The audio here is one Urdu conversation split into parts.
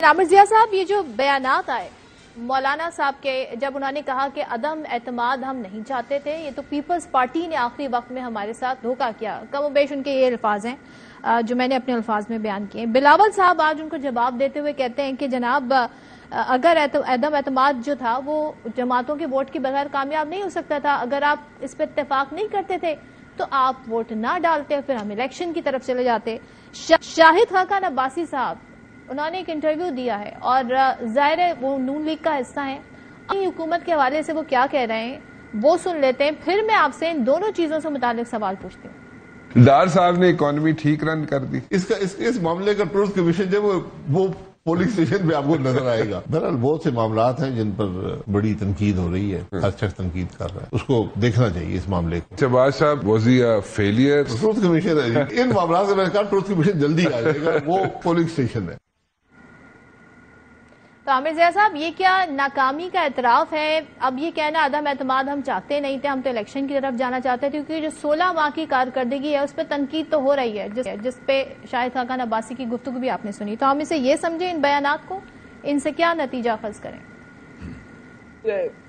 عامر ضیاء صاحب، یہ جو بیانات آئے مولانا صاحب کے، جب انہوں نے کہا کہ عدم اعتماد ہم نہیں چاہتے تھے، یہ تو پیپلز پارٹی نے آخری وقت میں ہمارے ساتھ دھوکہ کیا، کم و بیش ان کے یہ الفاظ ہیں جو میں نے اپنے الفاظ میں بیان کیے. بلاول صاحب آج ان کو جواب دیتے ہوئے کہتے ہیں کہ جناب اگر عدم اعتماد جو تھا وہ جماعتوں کے ووٹ کے بغیر کامیاب نہیں ہو سکتا تھا، اگر آپ اس پہ اتفاق نہیں کرتے تھے تو آپ ووٹ نہ ڈالتے، پھر ہم الیکشن کی طرف چلے جاتے. شاہد خاقان عباسی صاحب انہوں نے ایک انٹرویو دیا ہے اور ظاہر ہے وہ نون لیگ کا حصہ ہیں، حکومت کے حوالے سے وہ کیا کہہ رہے ہیں وہ سن لیتے ہیں، پھر میں آپ سے ان دونوں چیزوں سے متعلق سوال پوچھتی ہوں. ڈار صاحب نے اکانومی ٹھیک رن کر دی. اس معاملے کا ٹروتھ کمیشن جو وہ پولنگ اسٹیشن پہ آپ کو نظر آئے گا. بہرحال بہت سے معاملات ہیں جن پر بڑی تنقید ہو رہی ہے، ہر شخص تنقید کر رہا ہے، اس کو دیکھنا چاہیے اس معاملے کو. شہباز صاحب was he a failure? Truth commission ہے ان معاملات سے، میں نے کہا ٹروتھ کمیشن جلدی آ جائے گا، وہ پولنگ اسٹیشن ہے. تو عامر ضیاء صاحب، یہ کیا ناکامی کا اعتراف ہے؟ اب یہ کہنا عدم اعتماد ہم چاہتے نہیں تھے، ہم تو الیکشن کی طرف جانا چاہتے تھے، کیونکہ جو 16 ماہ کی کارکردگی ہے اس پہ تنقید تو ہو رہی ہے، جس پہ شاہد خاقان عباسی کی گفتگو بھی آپ نے سنی. تو ہم اسے یہ سمجھیں ان بیانات کو، ان سے کیا نتیجہ اخذ کریں؟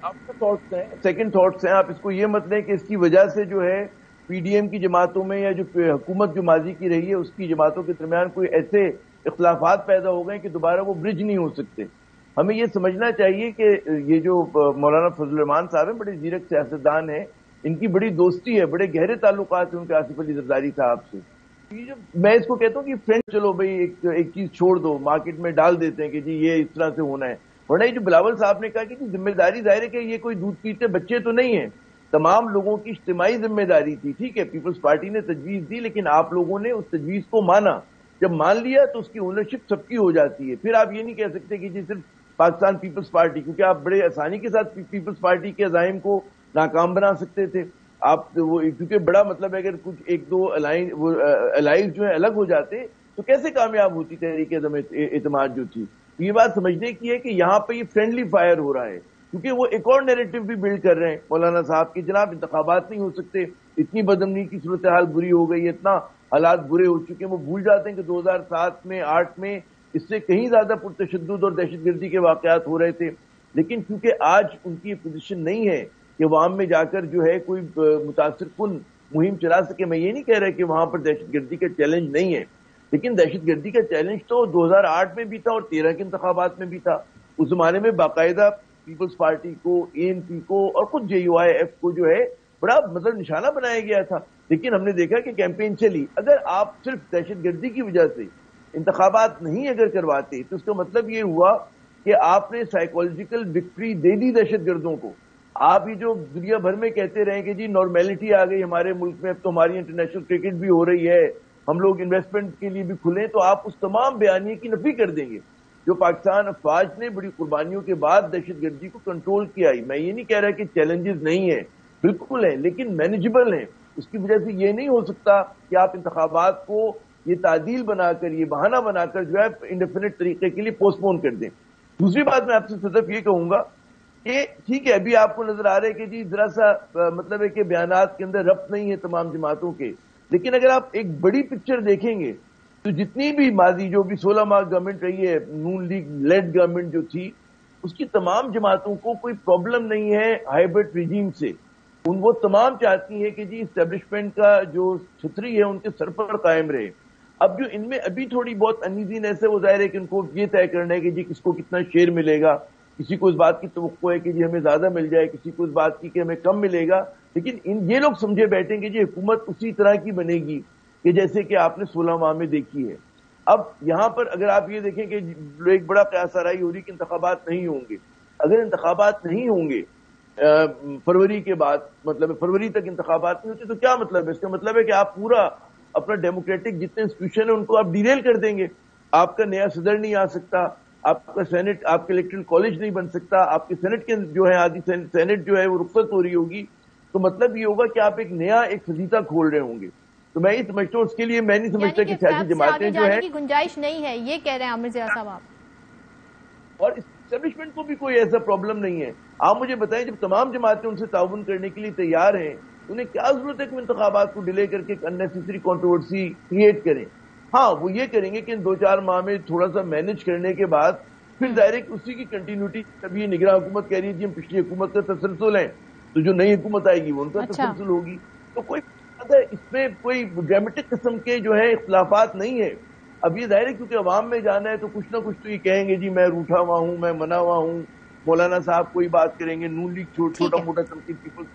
آپ کا تھاٹس ہیں، سیکنڈ تھاٹس ہیں. آپ اس کو یہ مت لیں کہ اس کی وجہ سے جو ہے پی ڈی ایم کی جماعتوں میں یا جو حکومت جو ماضی کی رہی ہے اس کی جماعتوں کے درمیان کوئی ایسے اختلافات پیدا ہو گئے کہ دوبارہ وہ برج نہیں ہو سکتے. ہمیں یہ سمجھنا چاہیے کہ یہ جو مولانا فضل الرحمان صاحب ہیں، بڑے زیرک سیاستدان ہیں، ان کی بڑی دوستی ہے، بڑے گہرے تعلقات ہیں ان کے آصف علی زرداری صاحب سے. میں اس کو کہتا ہوں کہ فرینڈ، چلو بھائی ایک چیز چھوڑ دو، مارکیٹ میں ڈال دیتے ہیں کہ جی یہ اس طرح سے ہونا ہے. ورنہ یہ جو بلاول صاحب نے کہا کہ ذمہ داری ظاہر ہے کہ یہ کوئی دودھ پیتے بچے تو نہیں ہیں، تمام لوگوں کی اجتماعی ذمہ داری تھی. ٹھیک ہے، پیپلز پارٹی نے تجویز دی، لیکن آپ لوگوں نے اس تجویز کو مانا. جب مان لیا تو اس کی اونرشپ سب کی ہو جاتی ہے. پھر آپ یہ نہیں کہہ سکتے کہ جی صرف پاکستان پیپلز پارٹی، کیونکہ آپ بڑے آسانی کے ساتھ پیپلز پارٹی کے عزائم کو ناکام بنا سکتے تھے. آپ وہ کیونکہ بڑا مطلب ہے اگر کچھ ایک دو الائز جو ہیں الگ ہو جاتے تو کیسے کامیاب ہوتی تحریک عدم اعتماد جو تھی. یہ بات سمجھنے کی ہے کہ یہاں پہ یہ فرینڈلی فائر ہو رہا ہے، کیونکہ وہ ایک اور نیریٹو بھی بلڈ کر رہے ہیں مولانا صاحب کی. جناب انتخابات نہیں ہو سکتے، اتنی بدامنی کی صورتحال بری ہو گئی ہے، اتنا حالات برے ہو چکے ہیں. وہ بھول جاتے ہیں کہ 2007 میں 8 میں اس سے کہیں زیادہ پرتشدد اور دہشت گردی کے واقعات ہو رہے تھے. لیکن کیونکہ آج ان کی پوزیشن نہیں ہے کہ عوام میں جا کر جو ہے کوئی متاثر کن مہم چلا سکے. میں یہ نہیں کہہ رہا کہ وہاں پر دہشت گردی کا چیلنج نہیں ہے، لیکن دہشت گردی کا چیلنج تو 2008 میں بھی تھا اور 13 کے انتخابات میں بھی تھا. اس زمانے میں باقاعدہ پیپلز پارٹی کو، اے این پی کو اور خود جے یو آئی ایف کو جو ہے بڑا مطلب نشانہ بنایا گیا تھا. لیکن ہم نے دیکھا کہ کیمپین چلی. اگر آپ صرف دہشت گردی کی وجہ سے انتخابات نہیں اگر کرواتے تو اس کا مطلب یہ ہوا کہ آپ نے سائیکولوجیکل وکٹری دے دی دہشت گردوں کو. آپ یہ جو دنیا بھر میں کہتے رہیں کہ جی نارمیلٹی آ گئی ہمارے ملک میں، اب تو ہماری انٹرنیشنل کرکٹ بھی ہو رہی ہے، ہم لوگ انویسٹمنٹ کے لیے بھی کھلیں، تو آپ اس تمام بیانیے کی نفی کر دیں گے جو پاکستان افواج نے بڑی قربانیوں کے بعد دہشت گردی کو کنٹرول کیا. میں یہ نہیں کہہ رہا کہ چیلنجز نہیں ہیں، بالکل ہیں، لیکن مینیجبل ہیں. اس کی وجہ سے یہ نہیں ہو سکتا کہ آپ انتخابات کو یہ تعدیل بنا کر، یہ بہانہ بنا کر جو ہے انڈیفینٹ طریقے کے لیے پوسٹ پون کر دیں. دوسری بات میں آپ سے صرف یہ کہوں گا کہ ٹھیک ہے ابھی آپ کو نظر آ رہا ہے کہ جی ذرا سا مطلب ہے کہ بیانات کے اندر ربط نہیں ہے تمام جماعتوں کے، لیکن اگر آپ ایک بڑی پکچر دیکھیں گے تو جتنی بھی ماضی جو بھی 16 ماہ گورنمنٹ رہی ہے، نون لیگ لیڈ گورنمنٹ جو تھی، اس کی تمام جماعتوں کو کوئی پرابلم نہیں ہے ہائیبرڈ ریجیم سے. وہ تمام چاہتی ہیں کہ جی اسٹیبلشمنٹ کا جو چھتری ہے ان کے سر پر قائم رہے. اب جو ان میں ابھی تھوڑی بہت انیزینس ہے، وہ ظاہر ہے کہ ان کو یہ طے کرنا ہے کہ جی کس کو کتنا شیئر ملے گا. کسی کو اس بات کی توقع ہے کہ جی ہمیں زیادہ مل جائے، کسی کو اس بات کی کہ ہمیں کم ملے گا. لیکن یہ لوگ سمجھے بیٹھیں کہ جی حکومت اسی طرح کی بنے گی کہ جیسے کہ آپ نے 16 ماہ میں دیکھی ہے. اب یہاں پر اگر آپ یہ دیکھیں کہ ایک بڑا قیاس آرائی ہو رہی کہ انتخابات نہیں ہوں گے. اگر انتخابات نہیں ہوں گے فروری کے بعد، مطلب فروری تک انتخابات نہیں ہوتے تو کیا مطلب ہے؟ اس کا مطلب ہے کہ آپ پورا اپنا ڈیموکریٹک جتنے انسٹیٹیوشن ہیں ان کو آپ ڈیریل کر دیں گے. آپ کا نیا صدر نہیں آ سکتا، آپ کا سینٹ، آپ کے الیکٹرل کالج نہیں بن سکتا، آپ کے سینٹ کے جو ہے آدھی سینٹ جو ہے وہ رخصت ہو رہی ہوگی. تو مطلب یہ ہوگا کہ آپ ایک نیا ایک فضیحہ کھول رہے ہوں گے. تو میں یہ سمجھتا ہوں اس کے لیے میں نہیں سمجھتا کہ سیاسی جماعتیں جو ہیں کی گنجائش نہیں ہے، یہ کہہ رہے ہیں عامر ضیاء صاحب آپ. اور اسٹیبلشمنٹ کو بھی کوئی ایسا پرابلم نہیں ہے. آپ مجھے بتائیں جب تمام جماعتیں ان سے تعاون کرنے کے لیے تیار ہیں تو انہیں کیا ضرورت ہے کہ انتخابات کو ڈیلے کر کے ایک اننیسیسری کنٹروورسی کریٹ کریں. ہاں وہ یہ کریں گے کہ ان 2-4 ماہ میں تھوڑا سا مینج کرنے کے بعد پھر ڈائریکٹ اسی کی کنٹینیوٹی. اب یہ نگراں حکومت کہہ رہی ہے جی ہم پچھلی حکومت کا تسلسل ہیں تو جو نئی حکومت آئے گی وہ ان کا تسلسل ہوگی. تو کوئی اس میں کوئی ڈرامیٹک قسم کے جو ہے اختلافات نہیں ہے. اب یہ ظاہر ہے کیونکہ عوام میں جانا ہے تو کچھ نہ کچھ تو یہ کہیں گے جی میں روٹھا ہوا ہوں, میں منا ہوا ہوں. مولانا صاحب کوئی بات کریں گے, نون لیگ چھوٹا موٹا تنقید پیپلز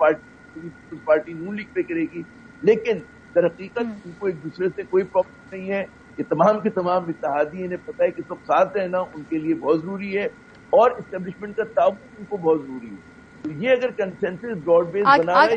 پارٹی نون لیگ پہ کرے گی, لیکن در حقیقت ان کو ایک دوسرے سے کوئی پرابلم نہیں ہے. یہ تمام کے تمام اتحادی انہیں پتہ ہے کہ سب ساتھ رہنا ان کے لیے بہت ضروری ہے اور اسٹیبلشمنٹ کا تعاون ان کو بہت ضروری ہے. تو یہ اگر کنسنسس براڈ بیس بنا ہے